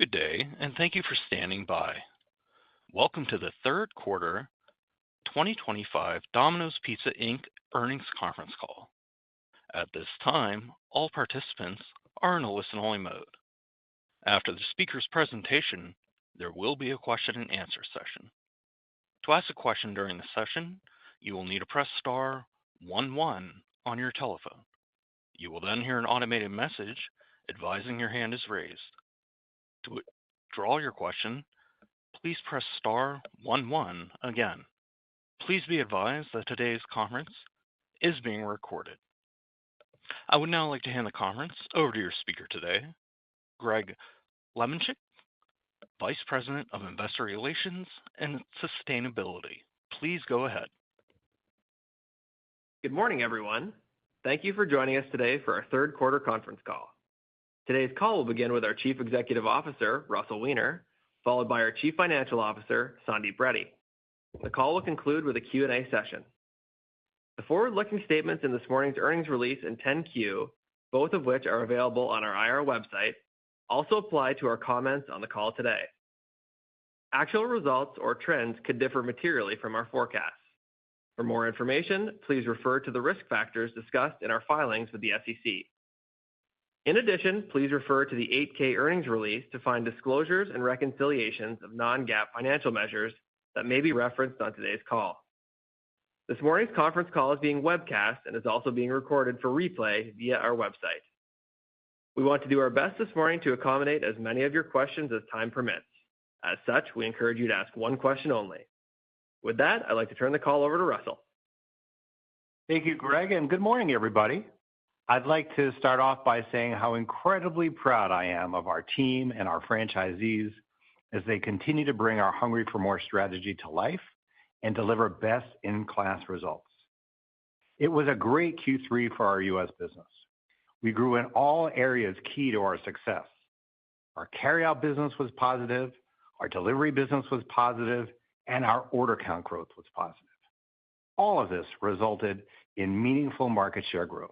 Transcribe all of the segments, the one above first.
Good day, and thank you for standing by. Welcome to the third quarter 2025 Domino's Pizza Inc. earnings conference call. At this time, all participants are in a listen-only mode. After the speaker's presentation, there will be a question-and-answer session. To ask a question during the session, you will need to press star 11 on your telephone. You will then hear an automated message advising your hand is raised. To withdraw your question, please press star 11 again. Please be advised that today's conference is being recorded. I would now like to hand the conference over to your speaker today, Greg Lemenchick, Vice President of Investor Relations and Sustainability. Please go ahead. Good morning, everyone. Thank you for joining us today for our third quarter conference call. Today's call will begin with our Chief Executive Officer, Russell Weiner, followed by our Chief Financial Officer, Sandeep Reddy. The call will conclude with a Q&A session. The forward-looking statements in this morning's earnings release and 10-Q, both of which are available on our IR website, also apply to our comments on the call today. Actual results or trends could differ materially from our forecasts. For more information, please refer to the risk factors discussed in our filings with the SEC. In addition, please refer to the 8-K earnings release to find disclosures and reconciliations of non-GAAP financial measures that may be referenced on today's call. This morning's conference call is being webcast and is also being recorded for replay via our website. We want to do our best this morning to accommodate as many of your questions as time permits. As such, we encourage you to ask one question only. With that, I'd like to turn the call over to Russell. Thank you, Greg, and good morning, everybody. I'd like to start off by saying how incredibly proud I am of our team and our franchisees as they continue to bring our Hungry for More strategy to life and deliver best-in-class results. It was a great Q3 for our U.S. business. We grew in all areas key to our success. Our carryout business was positive, our delivery business was positive, and our order count growth was positive. All of this resulted in meaningful market share growth.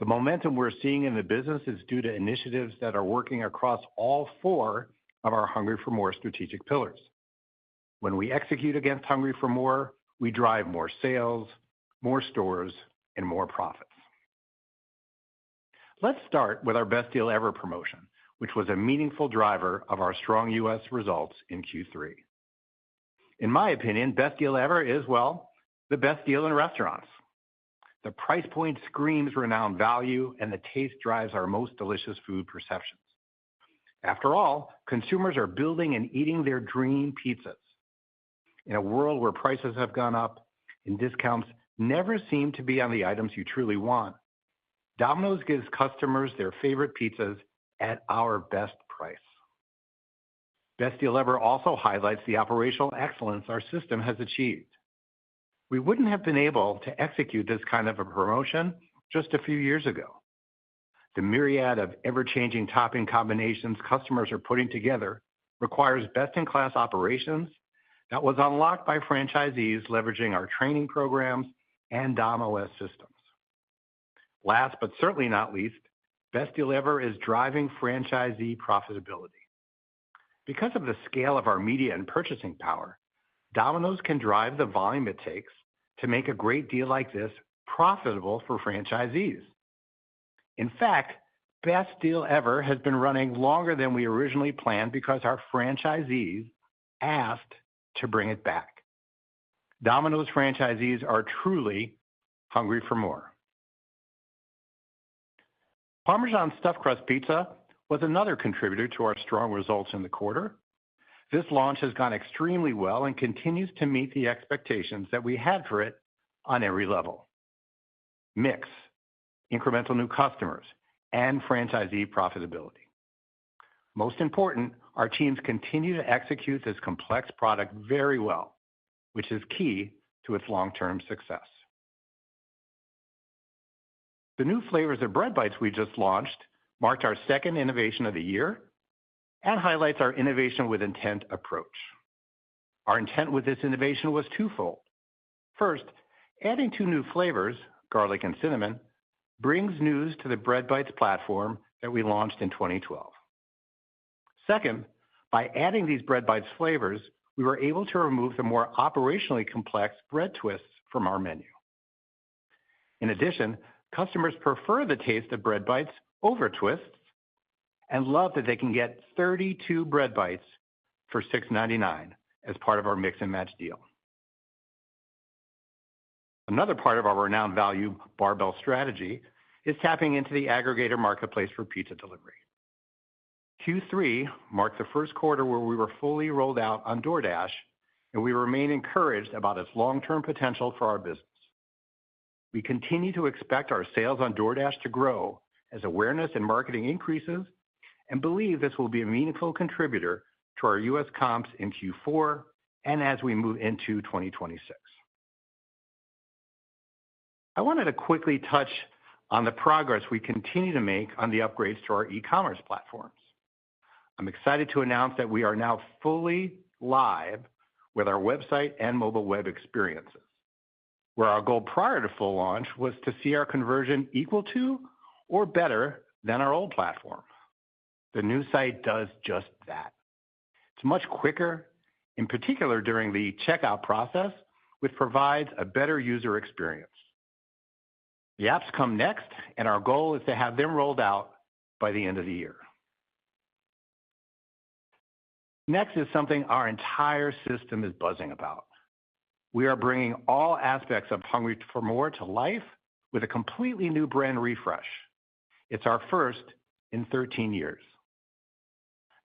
The momentum we're seeing in the business is due to initiatives that are working across all four of our Hungry for More strategic pillars. When we execute against Hungry for More, we drive more sales, more stores, and more profits. Let's start with our Best Deal Ever promotion, which was a meaningful driver of our strong U.S. results in Q3. In my opinion, Best Deal Ever is, well, the best deal in restaurants. The price point screams renowned value, and the taste drives our most delicious food perceptions. After all, consumers are building and eating their dream pizzas. In a world where prices have gone up and discounts never seem to be on the items you truly want, Domino's gives customers their favorite pizzas at our best price. Best Deal Ever also highlights the operational excellence our system has achieved. We wouldn't have been able to execute this kind of a promotion just a few years ago. The myriad of ever-changing topping combinations customers are putting together requires best-in-class operations that was unlocked by franchisees leveraging our training programs and DomOS systems. Last but certainly not least, Best Deal Ever is driving franchisee profitability. Because of the scale of our media and purchasing power, Domino's can drive the volume it takes to make a great deal like this profitable for franchisees. In fact, Best Deal Ever has been running longer than we originally planned because our franchisees asked to bring it back. Domino's franchisees are truly hungry for more. Parmesan Stuffed Crust Pizza was another contributor to our strong results in the quarter. This launch has gone extremely well and continues to meet the expectations that we had for it on every level. Mix, incremental new customers, and franchisee profitability. Most important, our teams continue to execute this complex product very well, which is key to its long-term success. The new flavors of Bread Bites we just launched marked our second innovation of the year and highlights our innovation with intent approach. Our intent with this innovation was twofold. First, adding two new flavors, garlic and cinnamon, brings news to the Bread Bites platform that we launched in 2012. Second, by adding these Bread Bites flavors, we were able to remove the more operationally complex bread twists from our menu. In addition, customers prefer the taste of Bread Bites over twists and love that they can get 32 Bread Bites for $6.99 as part of our mix and match deal. Another part of our renowned value barbell strategy is tapping into the aggregator marketplace for pizza delivery. Q3 marked the first quarter where we were fully rolled out on DoorDash, and we remain encouraged about its long-term potential for our business. We continue to expect our sales on DoorDash to grow as awareness and marketing increases, and believe this will be a meaningful contributor to our U.S. comps in Q4 and as we move into 2026. I wanted to quickly touch on the progress we continue to make on the upgrades to our e-commerce platforms. I'm excited to announce that we are now fully live with our website and mobile web experiences, where our goal prior to full launch was to see our conversion equal to or better than our old platform. The new site does just that. It's much quicker, in particular during the checkout process, which provides a better user experience. The apps come next, and our goal is to have them rolled out by the end of the year. Next is something our entire system is buzzing about. We are bringing all aspects of Hungry for More to life with a completely new brand refresh. It's our first in 13 years.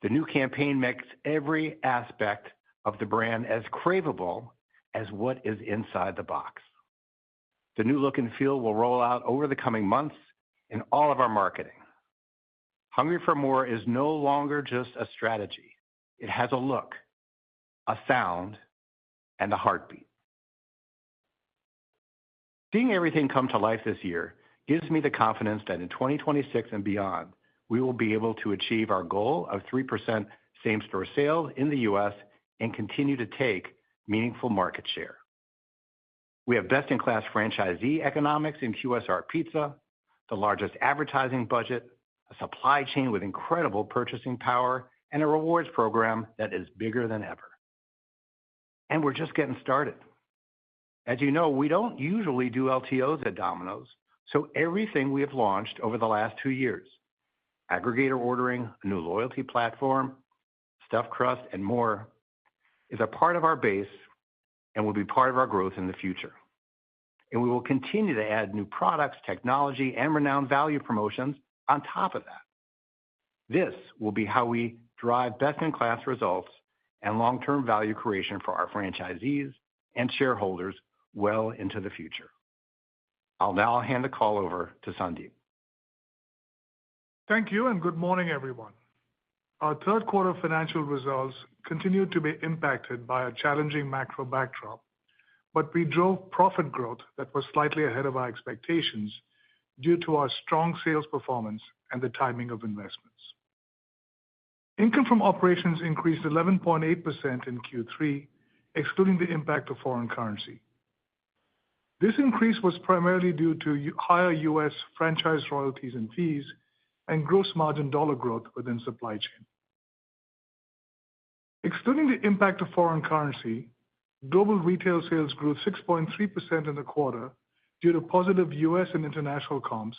The new campaign makes every aspect of the brand as craveable as what is inside the box. The new look and feel will roll out over the coming months in all of our marketing. Hungry for More is no longer just a strategy. It has a look, a sound, and a heartbeat. Seeing everything come to life this year gives me the confidence that in 2026 and beyond, we will be able to achieve our goal of 3% same-store sales in the U.S. and continue to take meaningful market share. We have best-in-class franchisee economics in QSR Pizza, the largest advertising budget, a supply chain with incredible purchasing power, and a rewards program that is bigger than ever. And we're just getting started. As you know, we don't usually do LTOs at Domino's, so everything we have launched over the last 2 years, aggregator ordering, a new loyalty platform, stuffed crust, and more, is a part of our base and will be part of our growth in the future. And we will continue to add new products, technology, and renowned value promotions on top of that. This will be how we drive best-in-class results and long-term value creation for our franchisees and shareholders well into the future. I'll now hand the call over to Sandeep. Thank you, and good morning, everyone. Our third quarter financial results continued to be impacted by a challenging macro backdrop, but we drove profit growth that was slightly ahead of our expectations due to our strong sales performance and the timing of investments. Income from operations increased 11.8% in Q3, excluding the impact of foreign currency. This increase was primarily due to higher U.S. franchise royalties and fees and gross margin dollar growth within supply chain. Excluding the impact of foreign currency, global retail sales grew 6.3% in the quarter due to positive U.S. and international comps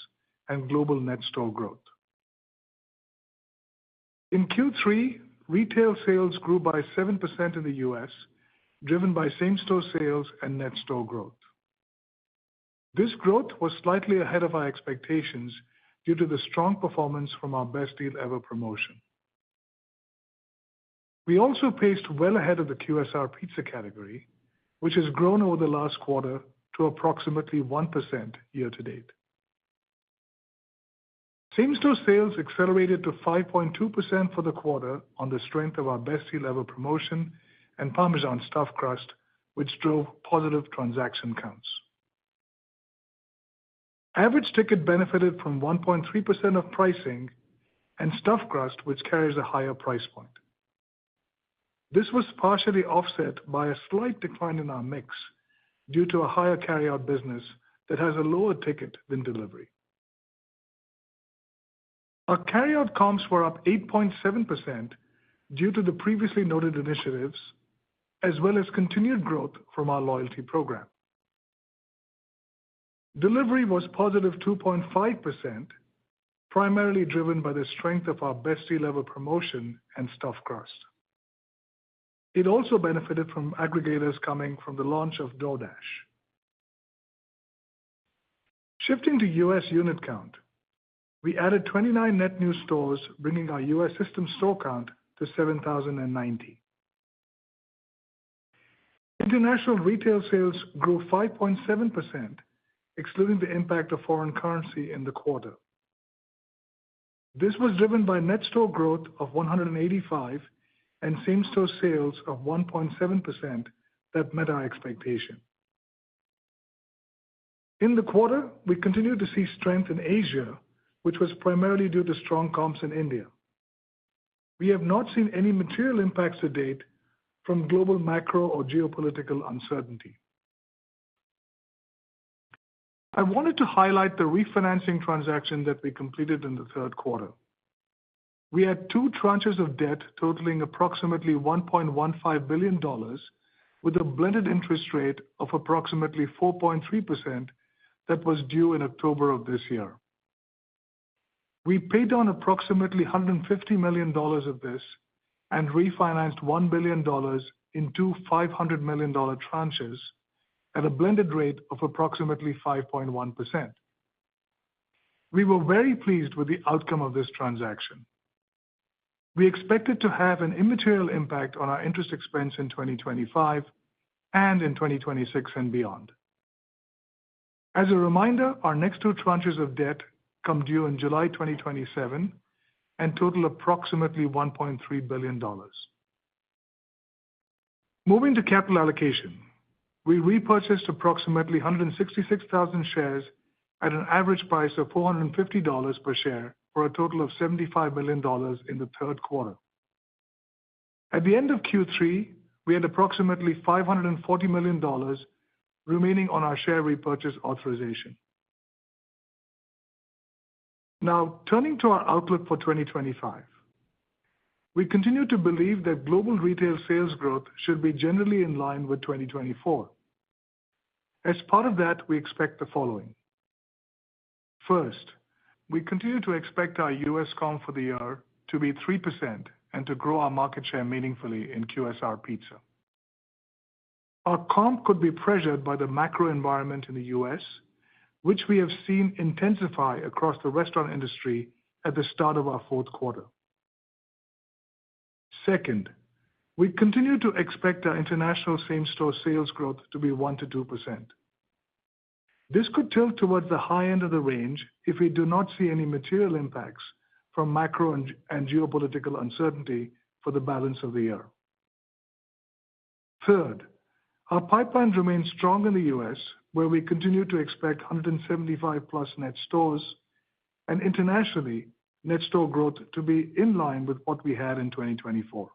and global net store growth. In Q3, retail sales grew by 7% in the U.S., driven by same-store sales and net store growth. This growth was slightly ahead of our expectations due to the strong performance from our Best Deal Ever promotion. We also paced well ahead of the QSR pizza category, which has grown over the last quarter to approximately 1% year-to-date. Same-store sales accelerated to 5.2% for the quarter on the strength of our Best Deal Ever promotion and Parmesan stuffed crust, which drove positive transaction counts. Average ticket benefited from 1.3% of pricing and stuffed crust, which carries a higher price point. This was partially offset by a slight decline in our mix due to a higher carryout business that has a lower ticket than delivery. Our carryout comps were up 8.7%, due to the previously noted initiatives, as well as continued growth from our loyalty program. Delivery was positive 2.5%, primarily driven by the strength of our Best Deal Ever promotion and stuffed crust. It also benefited from aggregators coming from the launch of DoorDash. Shifting to U.S. unit count, we added 29 net new stores, bringing our U.S. system store count to 7,090. International retail sales grew 5.7%, excluding the impact of foreign currency in the quarter. This was driven by net store growth of 185 and same-store sales of 1.7% that met our expectation. In the quarter, we continued to see strength in Asia, which was primarily due to strong comps in India. We have not seen any material impacts to date from global macro or geopolitical uncertainty. I wanted to highlight the refinancing transaction that we completed in the third quarter. We had two tranches of debt totaling approximately $1.15 billion, with a blended interest rate of approximately 4.3% that was due in October of this year. We paid down approximately $150 million of this and refinanced $1 billion in two $500 million tranches at a blended rate of approximately 5.1%. We were very pleased with the outcome of this transaction. We expect it to have an immaterial impact on our interest expense in 2025 and in 2026 and beyond. As a reminder, our next two tranches of debt come due in July 2027 and total approximately $1.3 billion. Moving to capital allocation, we repurchased approximately 166,000 shares at an average price of $450 per share for a total of $75 million in the third quarter. At the end of Q3, we had approximately $540 million remaining on our share repurchase authorization. Now, turning to our outlook for 2025, we continue to believe that global retail sales growth should be generally in line with 2024. As part of that, we expect the following. First, we continue to expect our U.S. comp for the year to be 3% and to grow our market share meaningfully in QSR pizza. Our comp could be pressured by the macro environment in the U.S., which we have seen intensify across the restaurant industry at the start of our fourth quarter. Second, we continue to expect our international same-store sales growth to be 1 to 2%. This could tilt towards the high end of the range if we do not see any material impacts from macro and geopolitical uncertainty for the balance of the year. Third, our pipeline remains strong in the U.S., where we continue to expect 175 plus net stores, and internationally, net store growth to be in line with what we had in 2024.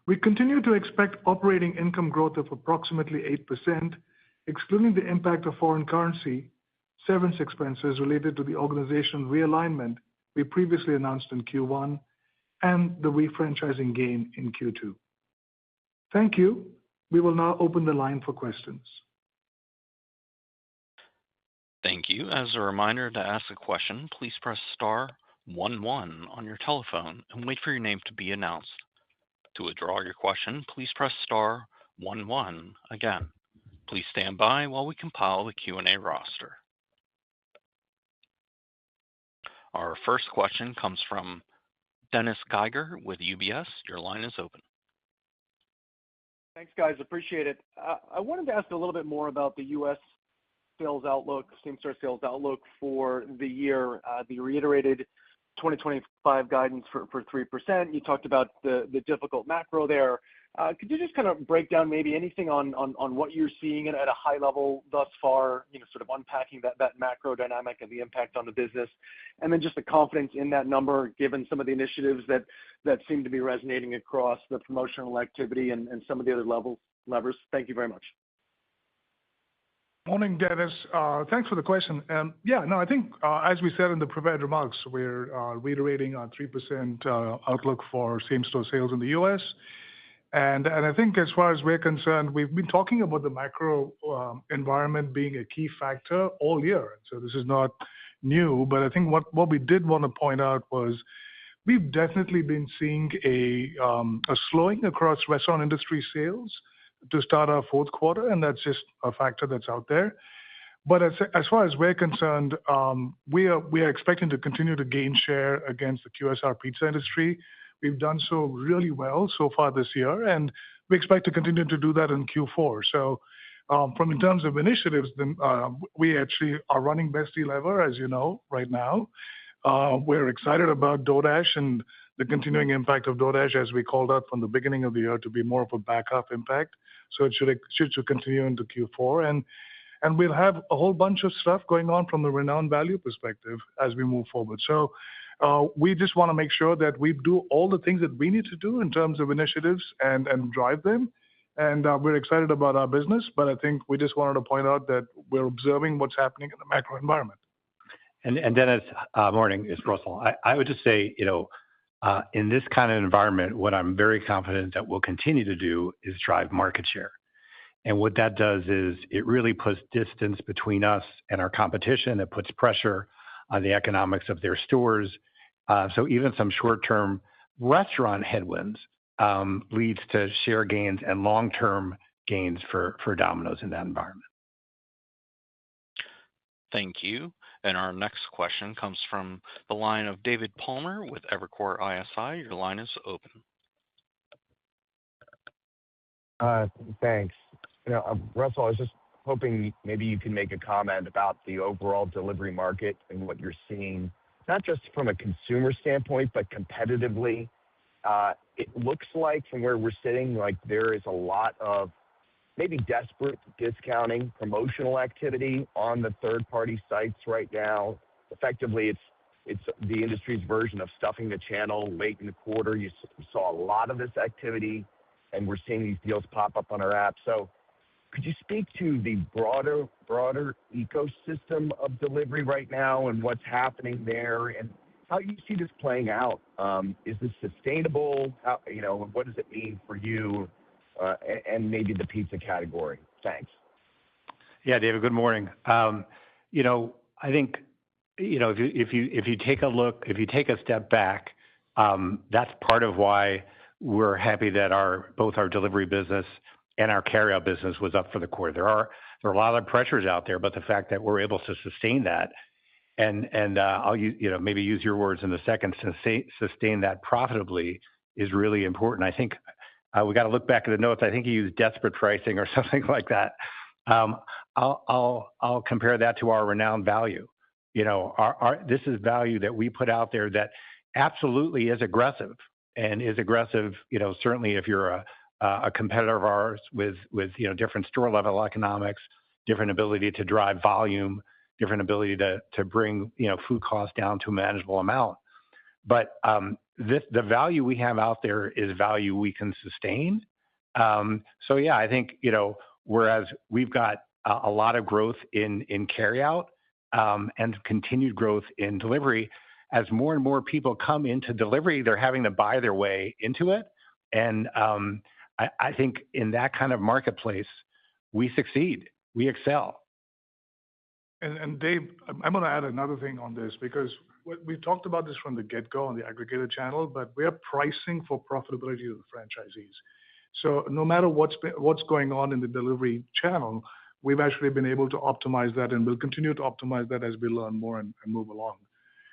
We continue to expect operating income growth of approximately 8%, excluding the impact of foreign currency, severance expenses related to the organizational realignment we previously announced in Q1, and the refranchising gain in Q2. Thank you. We will now open the line for questions. Thank you. As a reminder, to ask a question, please press star 11 on your telephone and wait for your name to be announced. To withdraw your question, please press star 11 again. Please stand by while we compile the Q&A roster. Our first question comes from Dennis Geiger with UBS. Your line is open. Thanks, guys. Appreciate it. I wanted to ask a little bit more about the U.S. sales outlook, same-store sales outlook for the year. The reiterated 2025 guidance for 3%. You talked about the difficult macro there. Could you just kind of break down maybe anything on what you're seeing at a high level thus far, sort of unpacking that macro dynamic and the impact on the business, and then just the confidence in that number, given some of the initiatives that seem to be resonating across the promotional activity and some of the other levers? Thank you very much. Morning, Dennis. Thanks for the question. Yeah, no, I think as we said in the prepared remarks, we're reiterating our 3% outlook for same-store sales in the U.S. And I think as far as we're concerned, we've been talking about the macro environment being a key factor all year. So this is not new, but I think what we did want to point out was we've definitely been seeing a slowing across restaurant industry sales to start our fourth quarter, and that's just a factor that's out there. But as far as we're concerned, we are expecting to continue to gain share against the QSR pizza industry. We've done so really well so far this year, and we expect to continue to do that in Q4. So from in terms of initiatives, then we actually are running Best Deal Ever, as you know, right now. We're excited about DoorDash and the continuing impact of DoorDash, as we called out from the beginning of the year, to be more of a back half impact. So it should continue into Q4. And we'll have a whole bunch of stuff going on from the renowned value perspective as we move forward. So we just want to make sure that we do all the things that we need to do in terms of initiatives and drive them. And we're excited about our business, but I think we just wanted to point out that we're observing what's happening in the macro environment. And Dennis, morning, it's Russell. I would just say, in this kind of environment, what I'm very confident that we'll continue to do is drive market share. And what that does is it really puts distance between us and our competition. It puts pressure on the economics of their stores. So even some short-term restaurant headwinds leads to share gains and long-term gains for Domino's in that environment. Thank you. And our next question comes from the line of David Palmer with Evercore ISI. Your line is open. Thanks. Russell, I was just hoping maybe you can make a comment about the overall delivery market and what you're seeing, not just from a consumer standpoint, but competitively. It looks like from where we're sitting, like there is a lot of maybe desperate discounting, promotional activity on the third-party sites right now. Effectively, it's the industry's version of stuffing the channel late in the quarter. You saw a lot of this activity, and we're seeing these deals pop up on our app. So could you speak to the broader ecosystem of delivery right now and what's happening there and how you see this playing out? Is this sustainable? What does it mean for you and maybe the pizza category? Thanks. Yeah, David, good morning. I think, if you take a look, if you take a step back, that's part of why we're happy that both our delivery business and our carryout business was up for the quarter. There are a lot of pressures out there, but the fact that we're able to sustain that and I'll maybe use your words in a second, sustain that profitably is really important. I think we got to look back at the notes. I think you used desperate pricing or something like that. I'll compare that to our renowned value. This is value that we put out there that absolutely is aggressive and is aggressive. Certainly if you're a competitor of ours with different store level economics, different ability to drive volume, different ability to bring food costs down to a manageable amount. But the value we have out there is value we can sustain. So yeah, I think whereas we've got a lot of growth in carryout and continued growth in delivery, as more and more people come into delivery, they're having to buy their way into it. And I think in that kind of marketplace, we succeed, we excel. And Dave, I'm going to add another thing on this because we talked about this from the get-go on the aggregator channel, but we are pricing for profitability of the franchisees. So no matter what's going on in the delivery channel, we've actually been able to optimize that, and we'll continue to optimize that as we learn more and move along.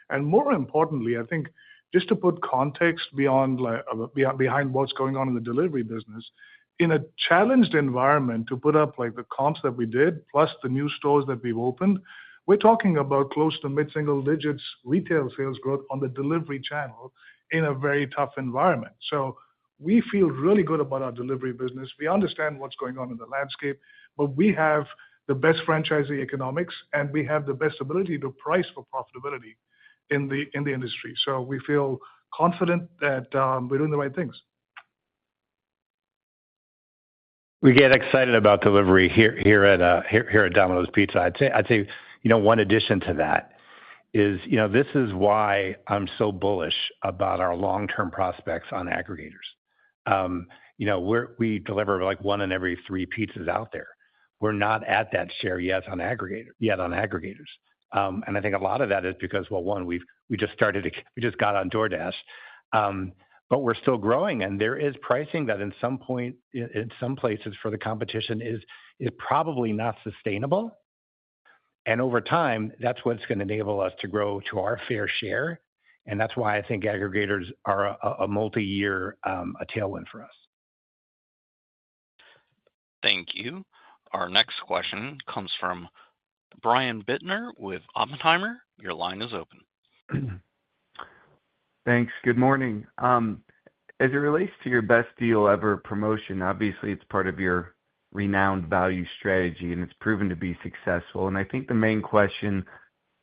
And more importantly, I think just to put context behind what's going on in the delivery business, in a challenged environment to put up like the comps that we did, plus the new stores that we've opened, we're talking about close to mid-single digits retail sales growth on the delivery channel in a very tough environment. So we feel really good about our delivery business. We understand what's going on in the landscape, but we have the best franchisee economics, and we have the best ability to price for profitability in the industry. So we feel confident that we're doing the right things. We get excited about delivery here at Domino's Pizza. I'd say one addition to that is this is why I'm so bullish about our long-term prospects on aggregators. We deliver like 1 in every 3 pizzas out there. We're not at that share yet on aggregators. And I think a lot of that is because, well, one, we just got on DoorDash, but we're still growing, and there is pricing that in some places for the competition is probably not sustainable. And over time, that's what's going to enable us to grow to our fair share. And that's why I think aggregators are a multi-year a tailwind for us. Thank you. Our next question comes from Brian Bittner with Oppenheimer. Your line is open. Thanks. Good morning. As it relates to your best deal ever promotion, obviously it's part of your renowned value strategy, and it's proven to be successful. And I think the main question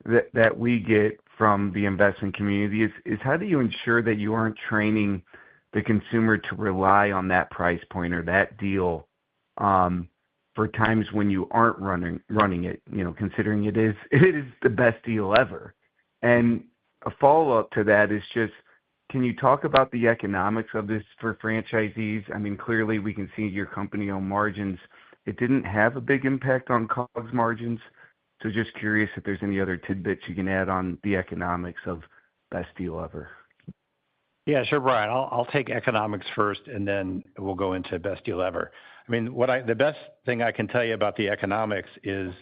that we get from the investment community is how do you ensure that you aren't training the consumer to rely on that price point or that deal for times when you aren't running it, considering it is the best deal ever. And a follow-up to that is just, can you talk about the economics of this for franchisees? I mean, clearly we can see your company-owned margins. It didn't have a big impact on COGS margins. So just curious if there's any other tidbits you can add on the economics of best deal ever. Yeah, sure, Brian. I'll take economics first, and then we'll go into best deal ever. I mean, the best thing I can tell you about the economics is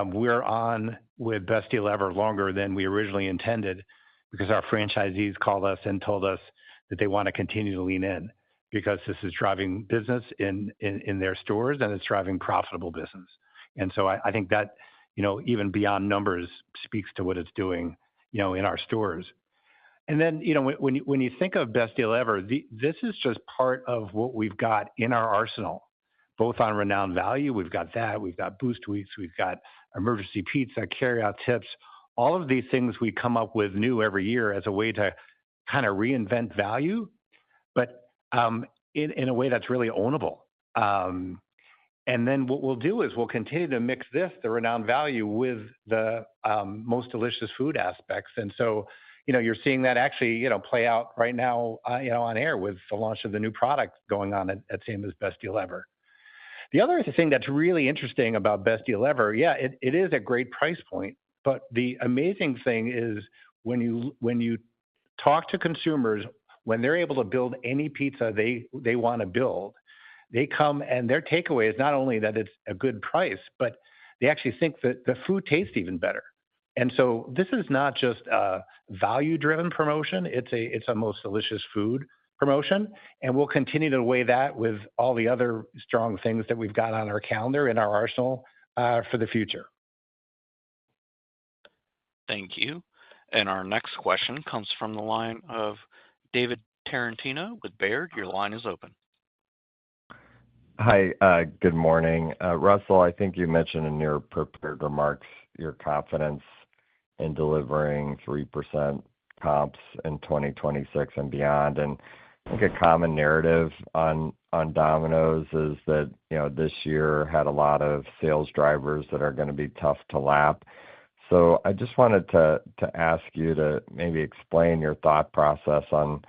we're on with best deal ever longer than we originally intended, because our franchisees called us and told us that they want to continue to lean in because this is driving business in their stores, and it's driving profitable business. And so I think that, even beyond numbers speaks to what it's doing, in our stores. And then, when you think of best deal ever, this is just part of what we've got in our arsenal, both on renowned value. We've got that. We've got boost weeks. We've got emergency pizza, carryout tips. All of these things we come up with new every year as a way to kind of reinvent value, but in a way that's really ownable. And then what we'll do is we'll continue to mix the renowned value, with the most delicious food aspects. And so, you're seeing that actually, play out right now, on air with the launch of the new product going on at same as best deal ever. The other thing that's really interesting about best deal ever, it is a great price point. But the amazing thing is when you talk to consumers, when they're able to build any pizza they want to build, they come and their takeaway is not only that it's a good price, but they actually think that the food tastes even better. And so this is not just a value-driven promotion; it's a most delicious food promotion, and we'll continue to weigh that with all the other strong things that we've got on our calendar in our arsenal for the future. Thank you. And our next question comes from the line of David Tarantino with Baird. Your line is open. Hi, good morning. Russell, I think you mentioned in your prepared remarks your confidence in delivering 3% comps in 2026 and beyond. And I think a common narrative on Domino's is that, this year had a lot of sales drivers that are going to be tough to lap. So I just wanted to ask you to maybe explain your thought process on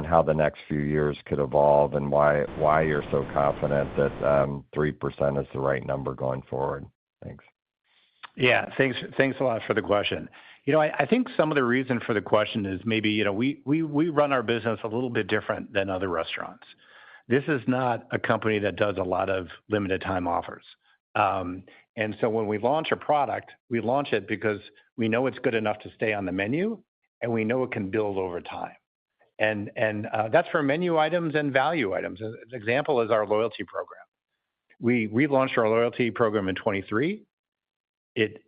how the next few years could evolve and why you're so confident that 3% is the right number going forward. Thanks. Yeah, thanks a lot for the question. I think some of the reason for the question is maybe, we run our business a little bit different than other restaurants. This is not a company that does a lot of limited time offers. And so when we launch a product, we launch it because we know it's good enough to stay on the menu, and we know it can build over time. And that's for menu items and value items. An example is our loyalty program. We relaunched our loyalty program in 23. It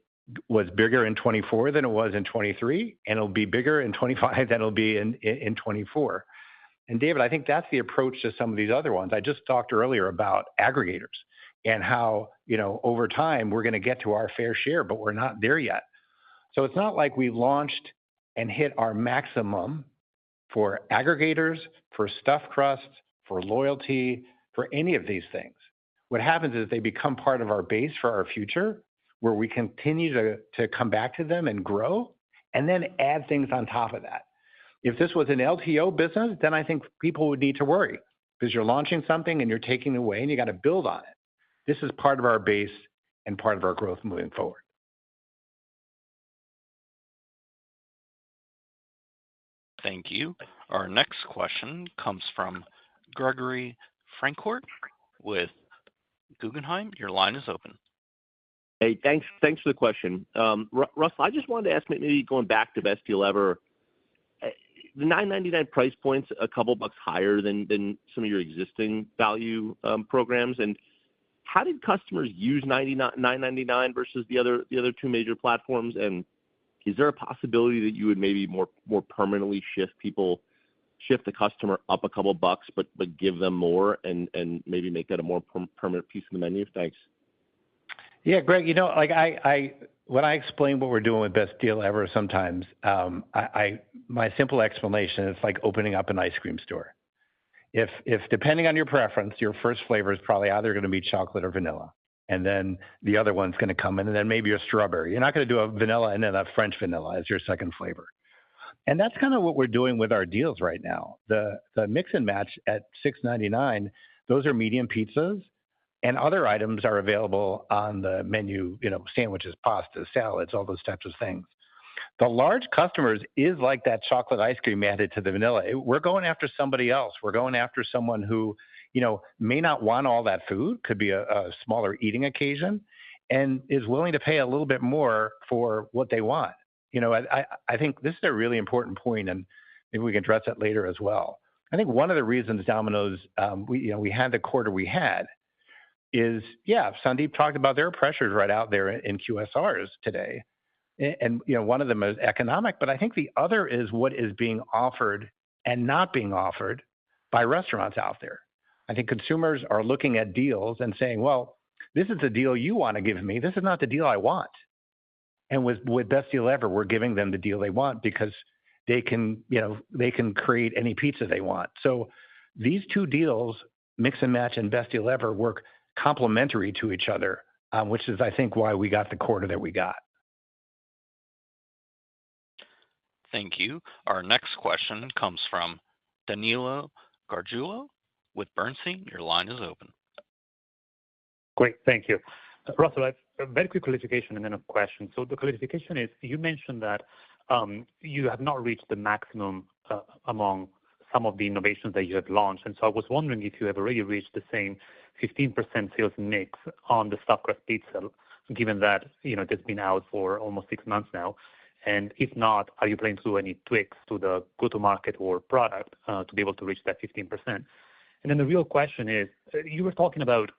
was bigger in 24 than it was in 23, and it'll be bigger in 25 than it'll be in 24. And David, I think that's the approach to some of these other ones. I just talked earlier about aggregators and how, over time we're going to get to our fair share, but we're not there yet. So it's not like we launched and hit our maximum for aggregators, for stuffed crust, for loyalty, for any of these things. what happens is they become part of our base for our future, where we continue to come back to them and grow, and then add things on top of that. If this was an LTO business, then I think people would need to worry because you're launching something and you're taking it away and you got to build on it. This is part of our base and part of our growth moving forward. Thank you. Our next question comes from Gregory Francfort with Guggenheim. Your line is open. Hey, thanks for the question. Russell, I just wanted to ask, maybe going back to Best Deal Ever, the $9.99 price point's a couple bucks higher than some of your existing value programs. And how did customers use $9.99 versus the other two major platforms? And is there a possibility that you would maybe more permanently shift the customer up a couple bucks, but give them more and maybe make that a more permanent piece of the menu? Thanks. Yeah, Greg, when I explain what we're doing with Best Deal Ever, sometimes my simple explanation is like opening up an ice cream store. If depending on your preference, your first flavor is probably either going to be chocolate or vanilla, and then the other one's going to come in, and then maybe a strawberry. You're not going to do a vanilla and then a French vanilla as your second flavor. And that's kind of what we're doing with our deals right now. The mix and match at $6.99, those are medium pizzas. And other items are available on the menu, sandwiches, pasta, salads, all those types of things. The large customers is like that chocolate ice cream added to the vanilla. We're going after somebody else. We're going after someone who, may not want all that food, could be a smaller eating occasion, and is willing to pay a little bit more for what they want. I think this is a really important point, and maybe we can address that later as well. I think one of the reasons Domino's, we had the quarter we had, is, Sandeep talked about their pressures right out there in QSRs today. And, one of them is economic, but I think the other is what is being offered and not being offered by restaurants out there. I think consumers are looking at deals and saying, well, this is the deal you want to give me. This is not the deal I want. And with Best Deal Ever, we're giving them the deal they want because they can create any pizza they want. So these two deals, Mix and Match and Best Deal Ever, work complementary to each other, which is, I think, why we got the quarter that we got. Thank you. Our next question comes from Danilo Gargiulo with Bernstein. Your line is open. Great. Thank you. Russell, I have a very quick clarification and then a question. So the clarification is, you mentioned that you have not reached the maximum among some of the innovations that you have launched. And so I was wondering if you have already reached the same 15% sales mix on the stuffed crust pizza, given that it has been out for almost 6 months now. And if not, are you planning to do any tweaks to the go-to-market or product to be able to reach that 15%? And then the real question is, you were talking about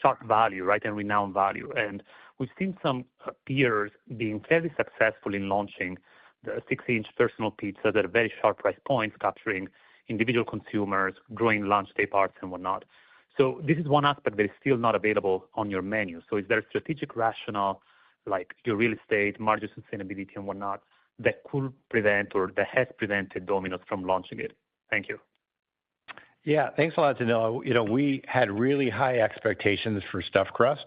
sharp value, right, and renowned value. And we've seen some peers being fairly successful in launching the 6-inch personal pizza at very sharp price points, capturing individual consumers, growing lunch day parts and whatnot. So this is one aspect that is still not available on your menu. So is there a strategic rationale, like your real estate, margin sustainability and whatnot, that could prevent or that has prevented Domino's from launching it? Thank you. Yeah, thanks a lot, Danilo. We had really high expectations for stuffed crust,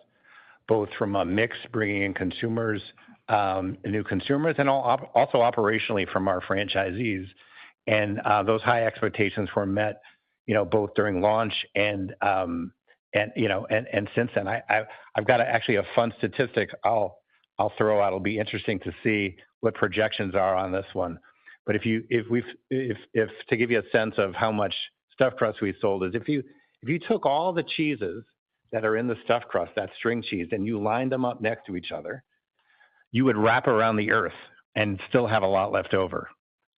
both from a mix, bringing in consumers, new consumers, and also operationally from our franchisees. And those high expectations were met, both during launch and since then. I've got actually a fun statistic I'll throw out. It'll be interesting to see what projections are on this one. But if to give you a sense of how much stuffed crust we sold, is if you took all the cheeses that are in the stuffed crust, that string cheese, and you lined them up next to each other, you would wrap around the earth and still have a lot left over.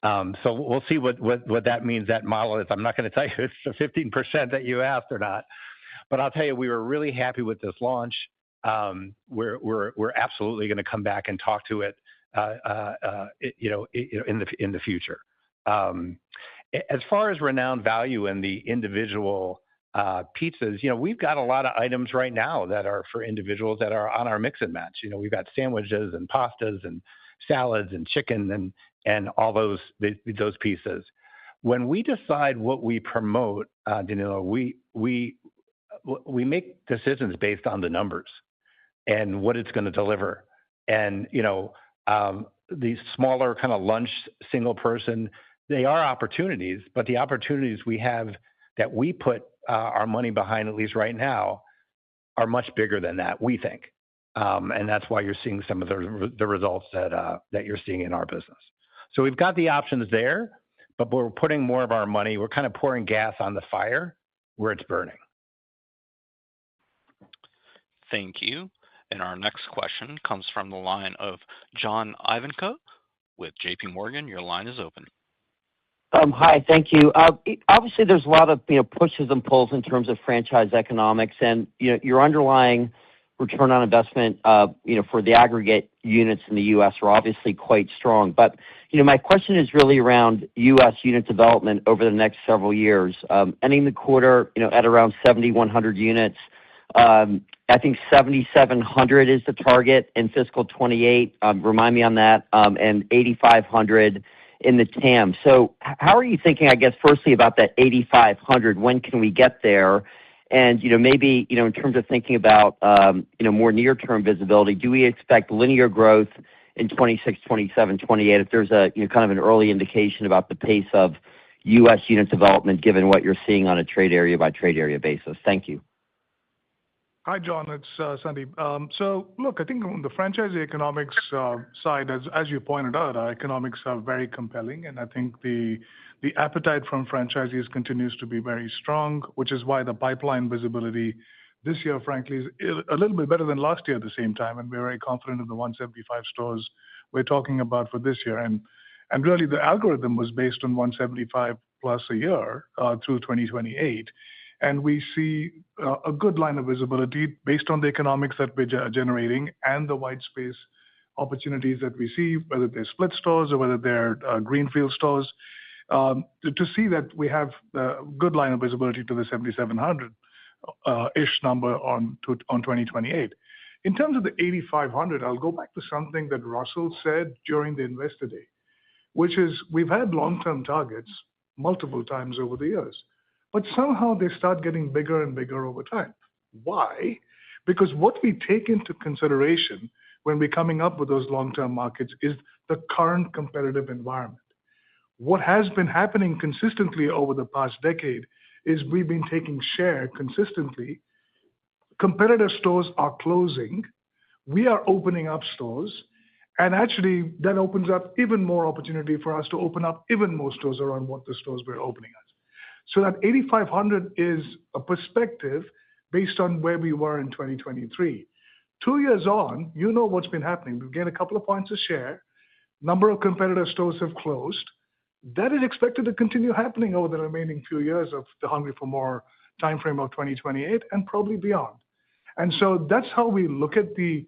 So we'll see what that means, that model is. I'm not going to tell you it's the 15% that you asked or not, but I'll tell you, we were really happy with this launch. We're absolutely going to come back and talk to it, in the future. As far as renowned value and the individual pizzas, we've got a lot of items right now that are for individuals that are on our mix and match. We've got sandwiches and pastas and salads and chicken and all those pieces. When we decide what we promote, Danilo, we we make decisions based on the numbers and what it's going to deliver. And, these smaller kind of lunch single person, they are opportunities, but the opportunities we have that we put our money behind, at least right now, are much bigger than that, we think. And that's why you're seeing some of the results that you're seeing in our business. So we've got the options there, but we're putting more of our money, we're kind of pouring gas on the fire where it's burning. Thank you. And our next question comes from the line of John Ivankoe with JP Morgan. Your line is open. Hi, thank you. Obviously, there's a lot of pushes and pulls in terms of franchise economics, and your underlying return on investment, for the aggregate units in the U.S. are obviously quite strong. But my question is really around U.S. unit development over the next several years. Ending the quarter, at around 7,100 units. I think 7,700 is the target in fiscal 28. Remind me on that, and 8,500 in the TAM. So how are you thinking, I guess, firstly about that 8,500? When can we get there? And, maybe, in terms of thinking about, more near-term visibility, do we expect linear growth in 26, 27, 28, if there's a, kind of an early indication about the pace of U.S. unit development, given what you're seeing on a trade area by trade area basis? Thank you. Hi, John. It's Sandeep. So, look, I think on the franchisee economics side, as you pointed out, our economics are very compelling, and I think the appetite from franchisees continues to be very strong, which is why the pipeline visibility this year, frankly, is a little bit better than last year at the same time, and we're very confident in the 175 stores we're talking about for this year. And really, the algorithm was based on 175 plus a year through 2028. And we see a good line of visibility based on the economics that we're generating and the white space opportunities that we see, whether they're split stores or whether they're greenfield stores, to see that we have a good line of visibility to the 7,700-ish number on 2028. In terms of the 8,500, I'll go back to something that Russell said during the Investor Day, which is we've had long-term targets multiple times over the years. But somehow they start getting bigger and bigger over time. Why? Because what we take into consideration when we're coming up with those long-term markets is the current competitive environment. What has been happening consistently over the past decade is we've been taking share consistently. Competitor stores are closing. We are opening up stores. And actually, that opens up even more opportunity for us to open up even more stores around what the stores we're opening at. So that 8,500 is a perspective based on where we were in 2023. 2 years on, what's been happening. We've gained a couple of points of share. Number of competitor stores have closed. That is expected to continue happening over the remaining few years of the Hungry for More timeframe of 2028 and probably beyond. And so that's how we look at the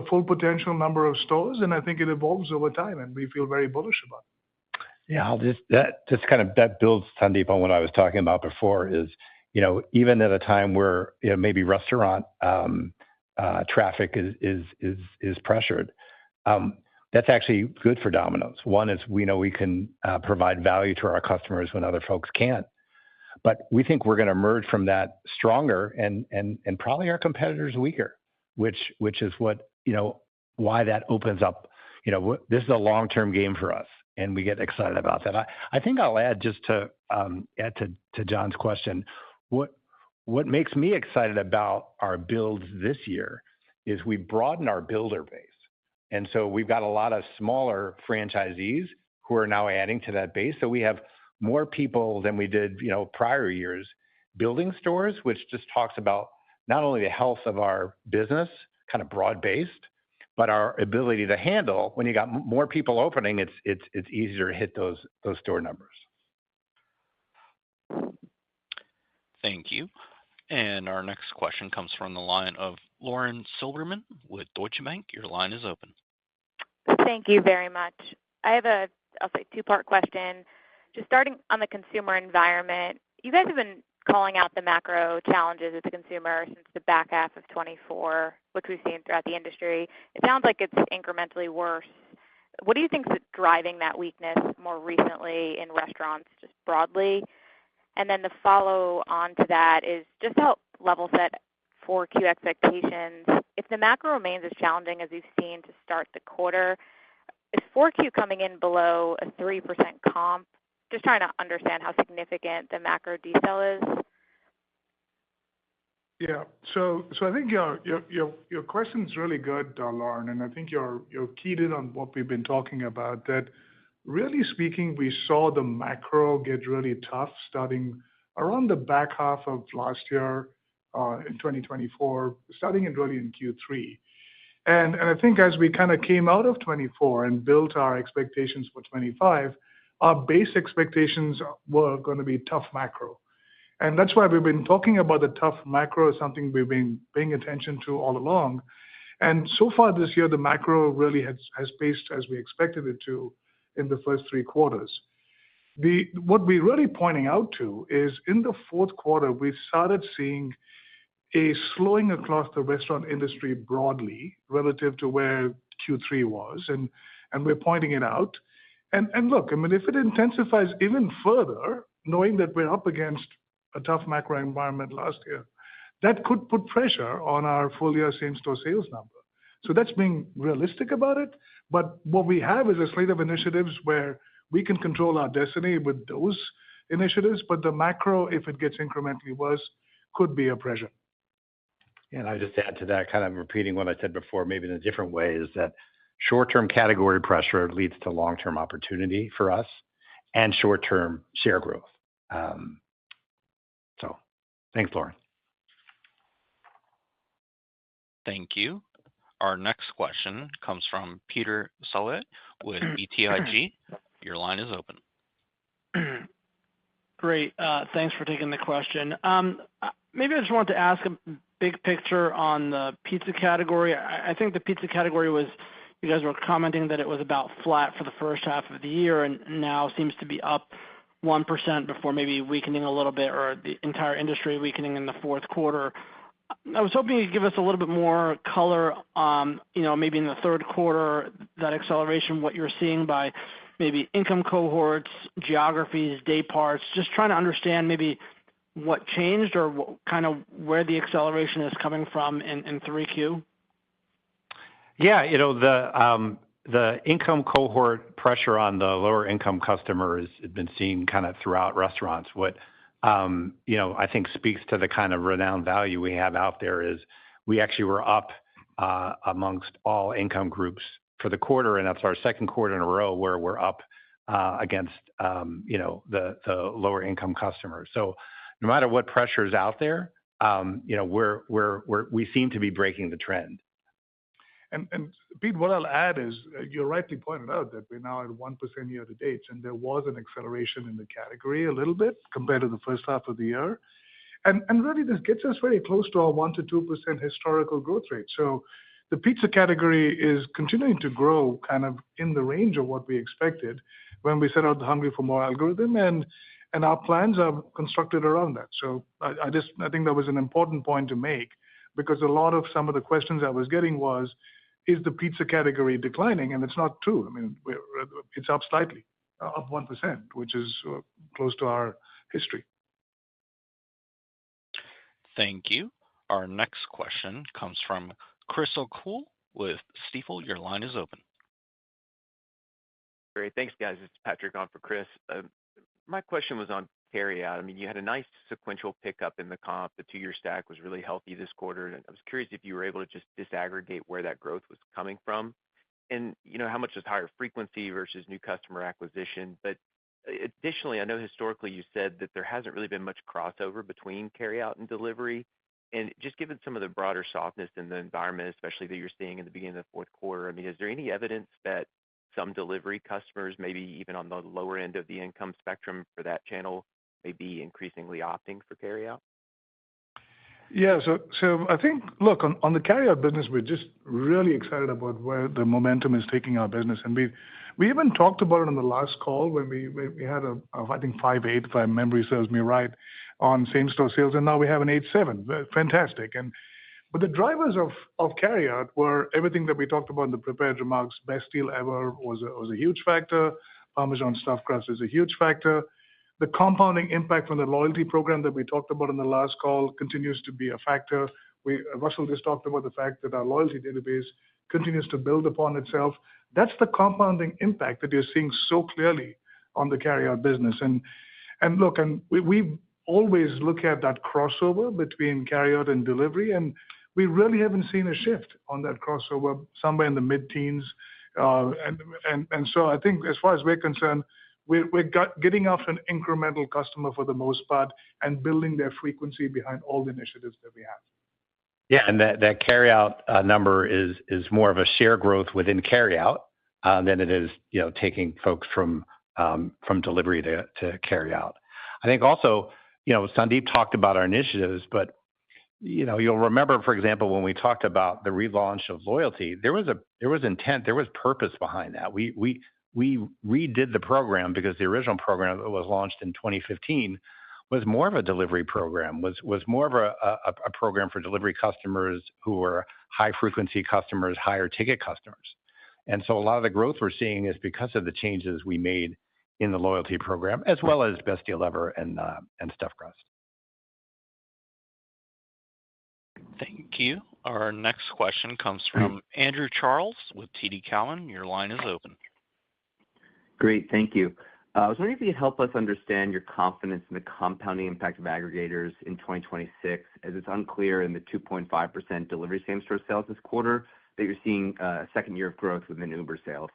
full potential number of stores, and I think it evolves over time, and we feel very bullish about it. Yeah, that builds, Sandeep, on what I was talking about before is, even at a time where, maybe restaurant traffic is pressured, that's actually good for Domino's. One is we know we can provide value to our customers when other folks can't. But we think we're going to emerge from that stronger and probably our competitors weaker, which is what, why that opens up. This is a long-term game for us, and we get excited about that. I think I'll add just to add to John's question. What makes me excited about our builds this year is we broaden our builder base. And so we've got a lot of smaller franchisees who are now adding to that base. So we have more people than we did, prior years building stores, which just talks about not only the health of our business, kind of broad-based, but our ability to handle. When you got more people opening, it's easier to hit those store numbers. Thank you. And our next question comes from the line of Lauren Silberman with Deutsche Bank. Your line is open. Thank you very much. I have I'll say two-part question. Just starting on the consumer environment, you guys have been calling out the macro challenges with the consumer since the back half of 24, which we've seen throughout the industry. It sounds like it's incrementally worse. What do you think is driving that weakness more recently in restaurants, just broadly? And then the follow on to that is just help level set 4Q expectations. If the macro remains as challenging as you've seen to start the quarter, is 4Q coming in below a 3% comp? Just trying to understand how significant the macro decel is. Yeah. So I think your question's really good, Lauren, and I think you're keyed in on what we've been talking about, that really speaking, we saw the macro get really tough starting around the back half of last year, in 2024, starting really in Q3. And I think as we kind of came out of 24 and built our expectations for 25, our base expectations were going to be tough macro. And that's why we've been talking about the tough macro as something we've been paying attention to all along. And so far this year, the macro really has paced as we expected it to in the first three quarters. What we're really pointing out to is in the fourth quarter, we started seeing a slowing across the restaurant industry broadly relative to where Q3 was, and we're pointing it out. And look, I mean, if it intensifies even further, knowing that we're up against a tough macro environment last year, that could put pressure on our full year same-store sales number. So that's being realistic about it. But what we have is a slate of initiatives where we can control our destiny with those initiatives, but the macro, if it gets incrementally worse, could be a pressure. And I just add to that, kind of repeating what I said before, maybe in a different way, is that short-term category pressure leads to long-term opportunity for us and short-term share growth. So thanks, Lauren. Thank you. Our next question comes from Peter Saleh with BTIG. Your line is open. Great. Thanks for taking the question. Maybe I just wanted to ask a big picture on the pizza category. I think the pizza category was, you guys were commenting that it was about flat for the first half of the year and now seems to be up 1% before maybe weakening a little bit, or the entire industry weakening in the fourth quarter. I was hoping you'd give us a little bit more color on, maybe in the third quarter, that acceleration, what you're seeing by maybe income cohorts, geographies, day parts, just trying to understand maybe what changed or kind of where the acceleration is coming from in 3Q. Yeah, the income cohort pressure on the lower income customers has been seen kind of throughout restaurants. What I think speaks to the kind of renowned value we have out there is we actually were up amongst all income groups for the quarter, and that's our second quarter in a row where we're up against the lower income customers. So no matter what pressure is out there, we seem to be breaking the trend. And Pete, what I'll add is you rightly pointed out that we're now at 1% year to date, and there was an acceleration in the category a little bit compared to the first half of the year. And really, this gets us very close to our 1 to 2% historical growth rate. So the pizza category is continuing to grow kind of in the range of what we expected when we set out the Hungry for More algorithm, and our plans are constructed around that. So I think that was an important point to make, because a lot of some of the questions I was getting was, is the pizza category declining? And it's not true. I mean, it's up slightly, up 1%, which is close to our history. Thank you. Our next question comes from Chris O'Cull with Stifel. Your line is open. Great. Thanks, guys. It's Patrick on for Chris. My question was on carryout. I mean, you had a nice sequential pickup in the comp. The two-year stack was really healthy this quarter. And I was curious if you were able to just disaggregate where that growth was coming from, and how much is higher frequency versus new customer acquisition. But additionally, I know historically you said that there hasn't really been much crossover between carryout and delivery. And just given some of the broader softness in the environment, especially that you're seeing in the beginning of the fourth quarter, I mean, is there any evidence that some delivery customers, maybe even on the lower end of the income spectrum for that channel, may be increasingly opting for carryout? Yeah, so I think, look, on the carryout business, we're just really excited about where the momentum is taking our business. And we even talked about it on the last call when we had I think 5.8, if my memory serves me right, on same-store sales, and now we have an 8.7. Fantastic. But the drivers of carryout were everything that we talked about in the prepared remarks. Best Deal Ever was a huge factor. Parmesan Stuffed Crust is a huge factor. The compounding impact from the loyalty program that we talked about in the last call continues to be a factor. Russell just talked about the fact that our loyalty database continues to build upon itself. That's the compounding impact that you're seeing so clearly on the carryout business. We always look at that crossover between carryout and delivery, and we really haven't seen a shift on that crossover, somewhere in the mid-teens. So I think as far as we're concerned, we're getting after an incremental customer for the most part and building their frequency behind all the initiatives that we have. Yeah, and that carryout number is more of a share growth within carryout than it is, taking folks from delivery to carryout. I think also, Sandeep talked about our initiatives, but you'll remember, for example, when we talked about the relaunch of loyalty, there was intent, there was purpose behind that. We redid the program because the original program that was launched in 2015 was more of a delivery program, was more of a program for delivery customers who were high frequency customers, higher ticket customers. And so a lot of the growth we're seeing is because of the changes we made in the loyalty program, as well as Best Deal Ever and Stuffed Crust. Thank you. Our next question comes from Andrew Charles with TD Cowen. Your line is open. Great, thank you. I was wondering if you could help us understand your confidence in the compounding impact of aggregators in 2026, as it's unclear in the 2.5% delivery same-store sales this quarter that you're seeing a second year of growth within Uber sales.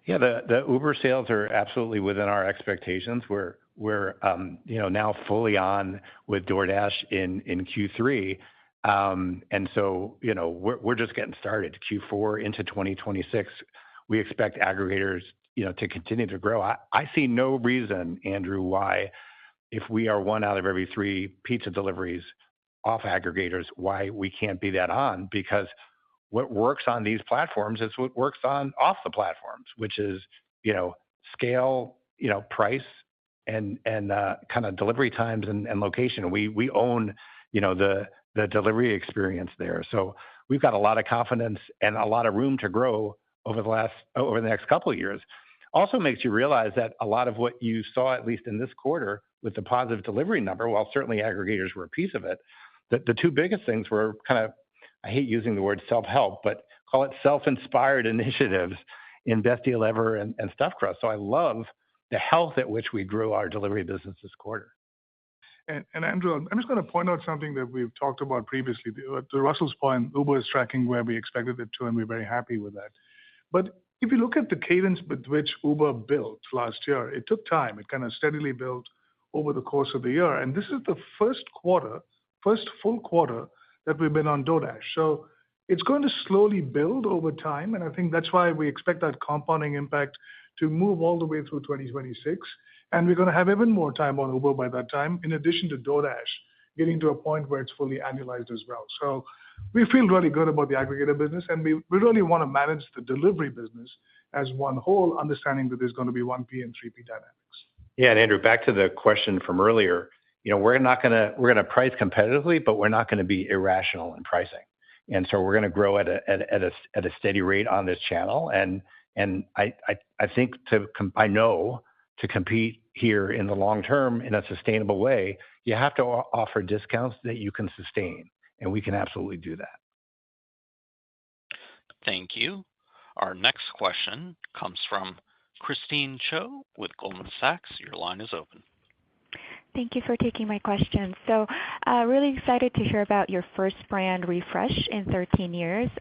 Yeah, the Uber sales are absolutely within our expectations. We're now fully on with DoorDash in Q3, and so we're just getting started. Q4 into 2026, we expect aggregators to continue to grow. I see no reason, Andrew, why, if we are 1 out of every 3 pizza deliveries off aggregators, why we can't be that on, because what works on these platforms is what works on off the platforms, which is scale, price, and kind of delivery times and location. We own the delivery experience there, so we've got a lot of confidence and a lot of room to grow over the next couple of years. Also makes you realize that a lot of what you saw, at least in this quarter, with the positive delivery number, while certainly aggregators were a piece of it, the 2 biggest things were kind of, I hate using the word self-help, but call it self-inspired initiatives in Best Deal Ever and Stuffed Crust. So I love the health at which we grew our delivery business this quarter. And Andrew, I'm just going to point out something that we've talked about previously. To Russell's point, Uber is tracking where we expected it to, and we're very happy with that. But if you look at the cadence with which Uber built last year, it took time. It kind of steadily built over the course of the year. And this is the first full quarter that we've been on DoorDash. So it's going to slowly build over time. And I think that's why we expect that compounding impact to move all the way through 2026. And we're going to have even more time on Uber by that time, in addition to DoorDash getting to a point where it's fully annualized as well. So we feel really good about the aggregator business, and we really want to manage the delivery business as one whole, understanding that there's going to be 1P and 3P dynamics. Yeah, and Andrew, back to the question from earlier, we're going to price competitively, but we're not going to be irrational in pricing. And so we're going to grow at a steady rate on this channel. And I think I know to compete here in the long term in a sustainable way, you have to offer discounts that you can sustain, and we can absolutely do that. Thank you. Our next question comes from Christine Cho with Goldman Sachs. Your line is open. Thank you for taking my question. So really excited to hear about your first brand refresh in 13 years.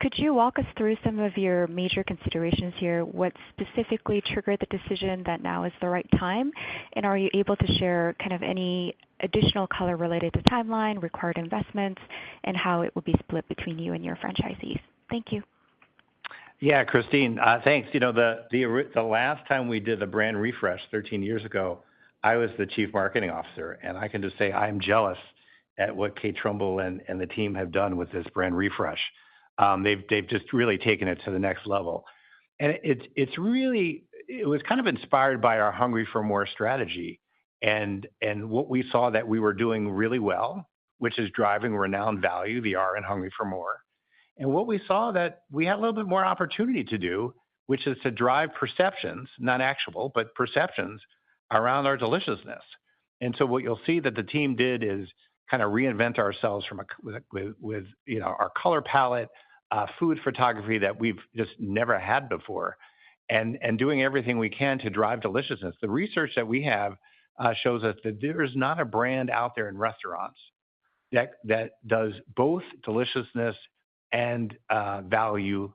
Could you walk us through some of your major considerations here? What specifically triggered the decision that now is the right time? And are you able to share kind of any additional color related to timeline, required investments, and how it will be split between you and your franchisees? Thank you. Yeah, Christine, thanks. The last time we did the brand refresh 13 years ago, I was the chief marketing officer, and I can just say I'm jealous at what Kate Trumbull and the team have done with this brand refresh. They've just really taken it to the next level. And it was kind of inspired by our Hungry for More strategy and what we saw that we were doing really well, which is driving renowned value, the R in Hungry for More. And what we saw that we had a little bit more opportunity to do which is to drive perceptions, not actual, but perceptions around our deliciousness. And so what you'll see that the team did is kind of reinvent ourselves from with our color palette, food photography that we've just never had before, and doing everything we can to drive deliciousness. The research that we have shows us that there is not a brand out there in restaurants that does both deliciousness and value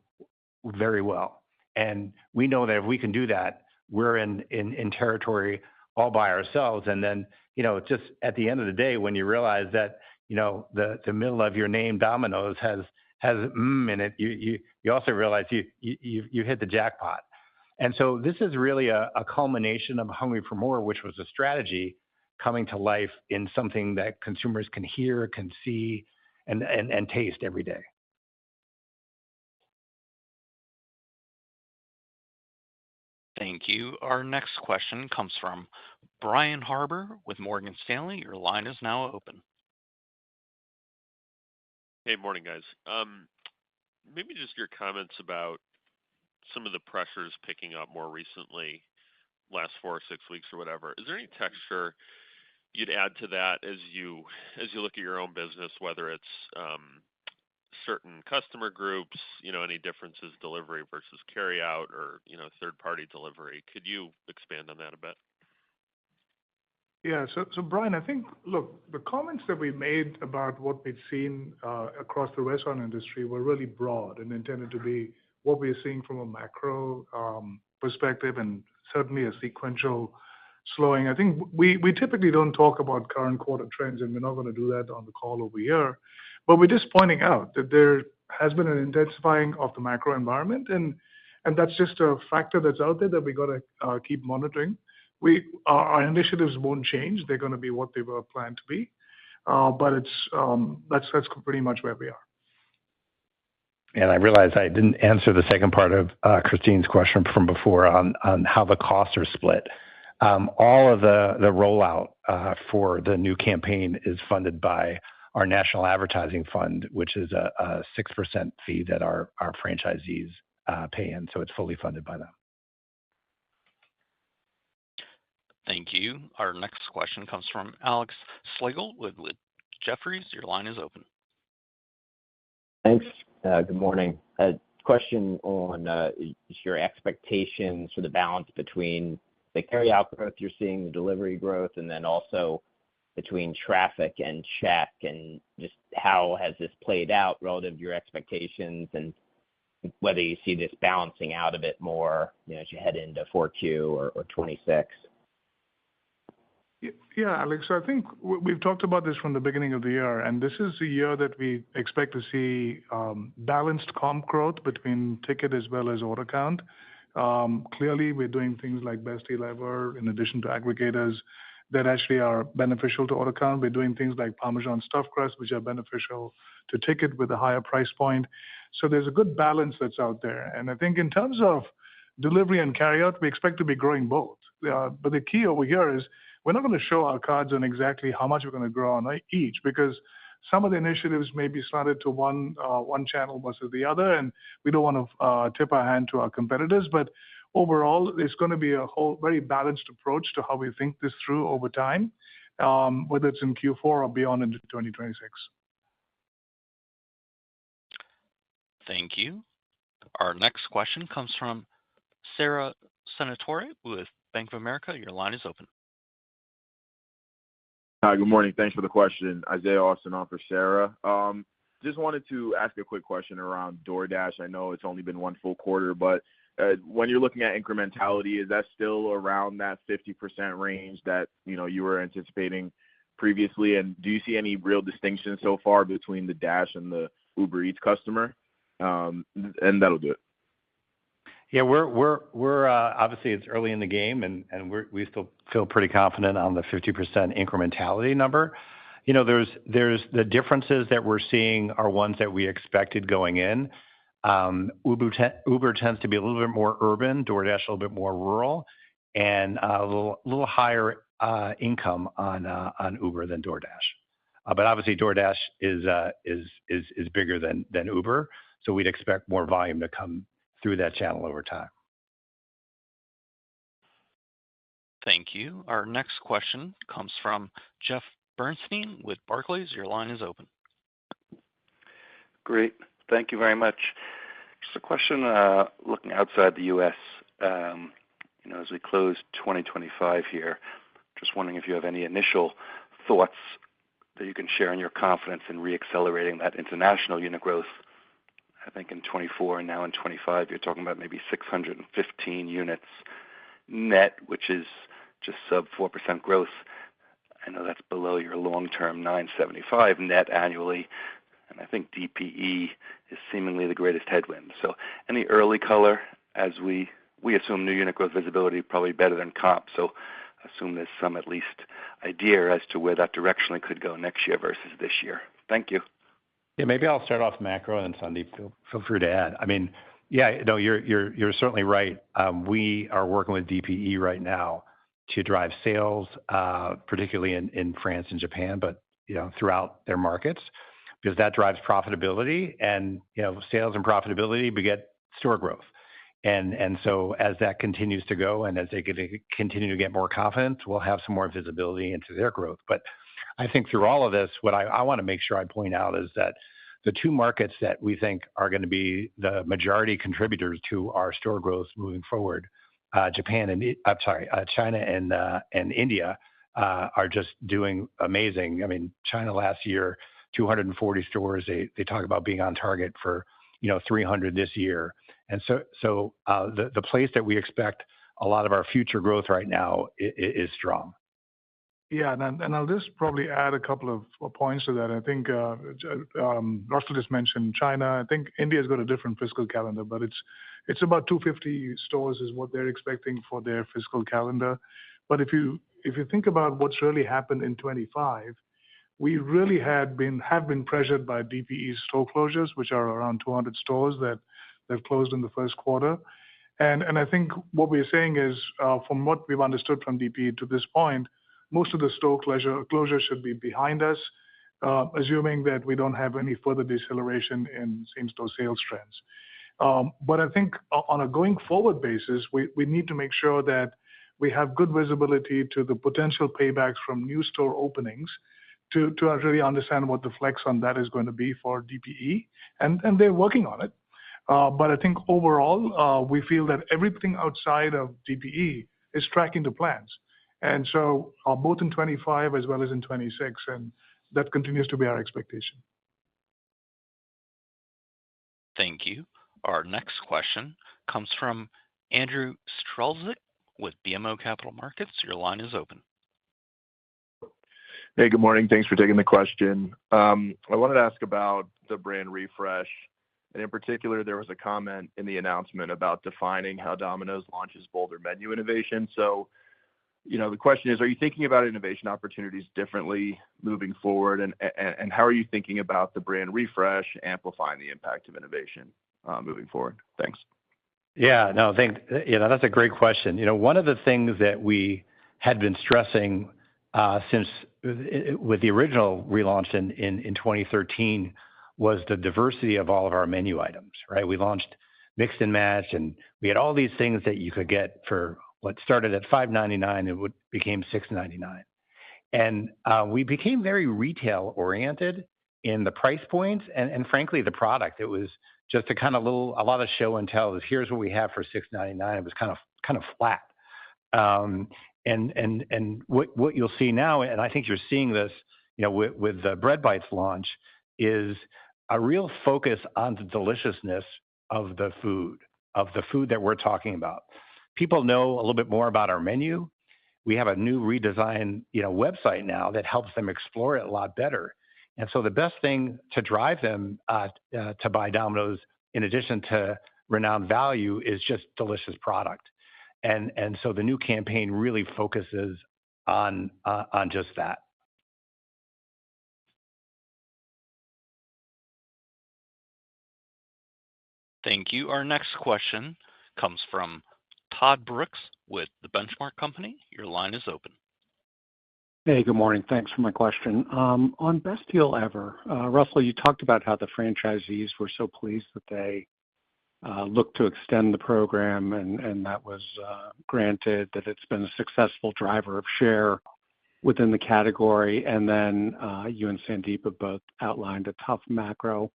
very well. And we know that if we can do that, we're in territory all by ourselves. And then, just at the end of the day, when you realize that, the middle of your name, Domino's, has in it, you also realize you hit the jackpot. And so this is really a culmination of Hungry for More, which was a strategy coming to life in something that consumers can hear, can see, and taste every day. Thank you. Our next question comes from Brian Harbour with Morgan Stanley. Your line is now open. Hey, morning, guys. Maybe just your comments about some of the pressures picking up more recently, last 4 or 6 weeks or whatever. Is there any texture you'd add to that as you look at your own business, whether it's certain customer groups, any differences delivery versus carry out or, third-party delivery? Could you expand on that a bit? Yeah. So Brian, I think, look, the comments that we made about what we'd seen across the restaurant industry were really broad and intended to be what we're seeing from a macro perspective and certainly a sequential slowing. I think we typically don't talk about current quarter trends, and we're not going to do that on the call over here. But we're just pointing out that there has been an intensifying of the macro environment, and that's just a factor that's out there that we got to keep monitoring. Our initiatives won't change; they're going to be what they were planned to be. But that's pretty much where we are. And I realized I didn't answer the second part of Christine's question from before on how the costs are split. All of the rollout for the new campaign is funded by our National Advertising Fund, which is a 6% fee that our franchisees pay in. So it's fully funded by them. Thank you. Our next question comes from Alex Slagle with Jefferies. Your line is open. Thanks. Good morning. A question on your expectations for the balance between the carry-out growth you're seeing, the delivery growth, and then also between traffic and check, and just how has this played out relative to your expectations, and whether you see this balancing out a bit more as you head into 4Q or 26. Yeah, Alex, so I think we've talked about this from the beginning of the year, and this is a year that we expect to see balanced comp growth between ticket as well as order count. Clearly, we're doing things like Best Deal Ever in addition to aggregators that actually are beneficial to order count. We're doing things like Parmesan Stuffed Crust, which are beneficial to ticket with a higher price point. So there's a good balance that's out there. And I think in terms of delivery and carryout, we expect to be growing both. But the key over here is we're not going to show our cards on exactly how much we're going to grow on each, because some of the initiatives may be slotted to one channel versus the other, and we don't want to tip our hand to our competitors. But overall, it's going to be a whole very balanced approach to how we think this through over time, whether it's in Q4 or beyond into 2026. Thank you. Our next question comes from Sara Senatore with Bank of America. Your line is open. Hi, good morning. Thanks for the question. Isaiah Austin on for Sarah. Just wanted to ask a quick question around DoorDash. I know it's only been one full quarter, but when you're looking at incrementality, is that still around that 50% range that you were anticipating previously? And do you see any real distinction so far between the Dash and the Uber Eats customer? And that'll do it. Yeah, we're obviously it's early in the game, and we still feel pretty confident on the 50% incrementality number. There's the differences that we're seeing are ones that we expected going in. Uber tends to be a little bit more urban, DoorDash a little bit more rural, and a little higher income on Uber than DoorDash. But obviously DoorDash is bigger than Uber, so we'd expect more volume to come through that channel over time. Thank you. Our next question comes from Jeff Bernstein with Barclays. Your line is open. Great. Thank you very much. Just a question looking outside the U.S., as we close 2025 here, just wondering if you have any initial thoughts that you can share on your confidence in reaccelerating that international unit growth. I think in 24 and now in 25, you're talking about maybe 615 units net, which is just sub 4% growth. I know that's below your long-term 975 net annually, and I think DPE is seemingly the greatest headwind. So any early color as we assume new unit growth visibility probably better than comp, so assume there's some at least idea as to where that directionally could go next year versus this year. Thank you. Yeah, maybe I'll start off macro, and then Sandeep, feel free to add. I mean, yeah, no, you're certainly right. We are working with DPE right now to drive sales, particularly in France and Japan, but throughout their markets, because that drives profitability, and sales and profitability beget store growth. And so as that continues to go, and as they continue to get more confidence, we'll have some more visibility into their growth. But I think through all of this, what I want to make sure I point out is that the two markets that we think are going to be the majority contributors to our store growth moving forward, China and India, are just doing amazing. I mean, China last year, 240 stores. They talk about being on target for 300 this year. And so the place that we expect a lot of our future growth right now is strong. Yeah, and I'll just probably add a couple of points to that. I think Russell just mentioned China. I think India's got a different fiscal calendar, but it's about 250 stores is what they're expecting for their fiscal calendar. But if you think about what's really happened in 25, we really have been pressured by DPE store closures, which are around 200 stores that closed in the first quarter. And I think what we're saying is, from what we've understood from DPE to this point, most of the store closure should be behind us, assuming that we don't have any further deceleration in same-store sales trends. But I think on a going forward basis, we need to make sure that we have good visibility to the potential paybacks from new store openings to really understand what the flex on that is going to be for DPE, and they're working on it. But I think overall, we feel that everything outside of DPE is tracking the plans. And so both in 25 as well as in 26, and that continues to be our expectation. Thank you. Our next question comes from Andrew Strelzik with BMO Capital Markets. Your line is open. Hey, good morning. Thanks for taking the question. I wanted to ask about the brand refresh. And in particular, there was a comment in the announcement about defining how Domino's launches bolder menu innovation. So, the question is, are you thinking about innovation opportunities differently moving forward? And how are you thinking about the brand refresh amplifying the impact of innovation moving forward? Thanks. Yeah, no, that's a great question. One of the things that we had been stressing since with the original relaunch in 2013 was the diversity of all of our menu items, right? We launched Mix and Match, and we had all these things that you could get for what started at $5.99 and became $6.99. And we became very retail oriented in the price points and frankly, the product. It was just a lot of show and tell. Here's what we have for $6.99. It was kind of flat. And what you'll see now, and I think you're seeing this, with the Bread Bites launch, is a real focus on the deliciousness of the food that we're talking about. People know a little bit more about our menu. We have a new redesigned, website now that helps them explore it a lot better. And so the best thing to drive them to buy Domino's, in addition to renowned value, is just delicious product. And so the new campaign really focuses on just that. Thank you. Our next question comes from Todd Brooks with The Benchmark Company. Your line is open. Hey, good morning. Thanks for my question. On Best Deal Ever, Russell, you talked about how the franchisees were so pleased that they looked to extend the program, and that was granted, that it's been a successful driver of share within the category. And then you and Sandeep have both outlined a tough macro.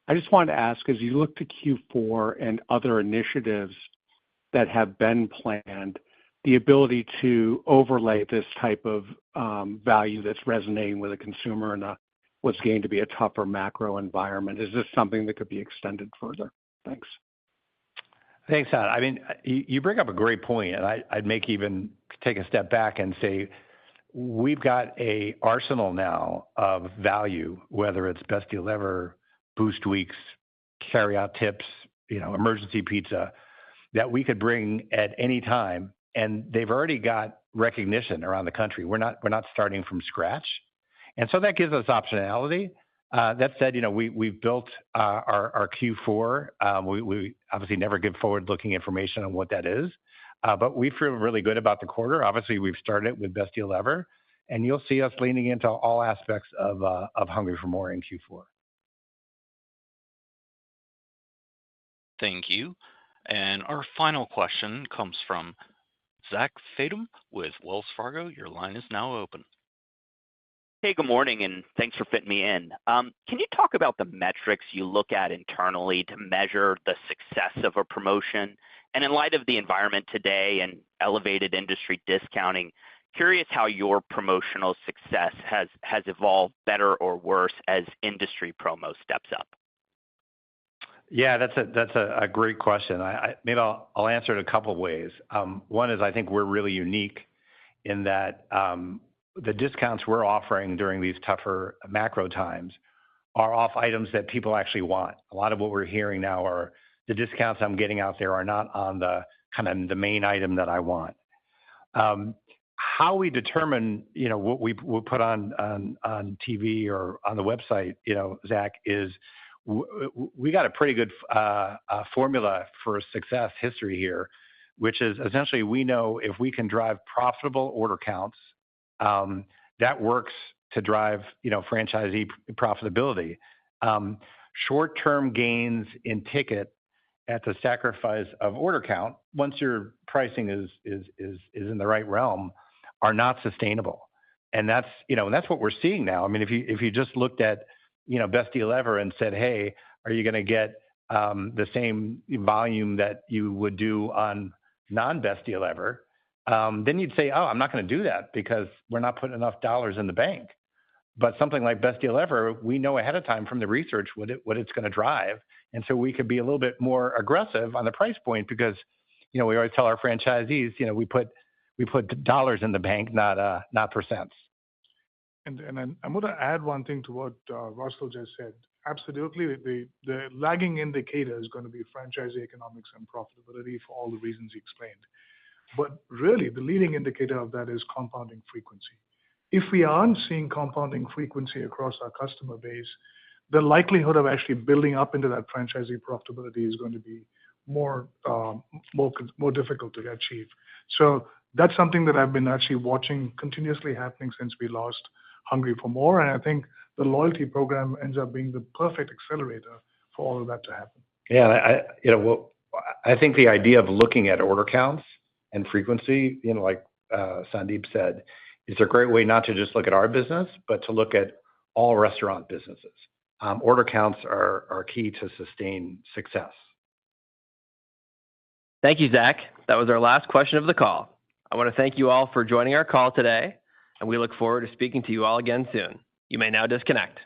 I just wanted to ask, as you look to Q4 and other initiatives that have been planned, the ability to overlay this type of value that's resonating with a consumer in what's going to be a tougher macro environment, is this something that could be extended further? Thanks. Thanks, Todd. I mean, you bring up a great point, and I'd make even take a step back and say we've got a arsenal now of value, whether it's Best Deal Ever, Boost Weeks, carryout tips, emergency pizza, that we could bring at any time, and they've already got recognition around the country. We're not starting from scratch, and so that gives us optionality. That said, we've built our Q4. We obviously never give forward-looking information on what that is, but we feel really good about the quarter. Obviously, we've started with Best Deal Ever, and you'll see us leaning into all aspects of Hungry for More in Q4. Thank you. And our final question comes from Zach Fadem with Wells Fargo. Your line is now open. Hey, good morning, and thanks for fitting me in. Can you talk about the metrics you look at internally to measure the success of a promotion? And in light of the environment today and elevated industry discounting, curious how your promotional success has evolved, better or worse, as industry promo steps up. Yeah, that's a great question. Maybe I'll answer it a couple of ways. One is I think we're really unique in that the discounts we're offering during these tougher macro times are off items that people actually want. A lot of what we're hearing now are the discounts I'm getting out there are not on the kind of the main item that I want. How we determine, what we put on TV or on the website, Zach, is we got a pretty good formula for success history here, which is essentially we know if we can drive profitable order counts, that works to drive, franchisee profitability. Short-term gains in ticket at the sacrifice of order count, once your pricing is in the right realm, are not sustainable. And that's what we're seeing now. I mean, if you just looked at Best Deal Ever and said, hey, are you going to get the same volume that you would do on non-Best Deal Ever? Then you'd say, oh, I'm not going to do that because we're not putting enough dollars in the bank. But something like Best Deal Ever, we know ahead of time from the research what it's going to drive. And so we could be a little bit more aggressive on the price point because, we always tell our franchisees, we put dollars in the bank, not percents. And I'm going to add one thing to what Russell just said. Absolutely, the lagging indicator is going to be franchisee economics and profitability for all the reasons he explained. But really, the leading indicator of that is compounding frequency. If we aren't seeing compounding frequency across our customer base, the likelihood of actually building up into that franchisee profitability is going to be more difficult to achieve. So that's something that I've been actually watching continuously happening since we lost Hungry for More, and I think the loyalty program ends up being the perfect accelerator for all of that to happen. Yeah, I think the idea of looking at order counts and frequency, like Sandeep said, is a great way not to just look at our business, but to look at all restaurant businesses. Order counts are key to sustain success. Thank you, Zach. That was our last question of the call. I want to thank you all for joining our call today, and we look forward to speaking to you all again soon. You may now disconnect.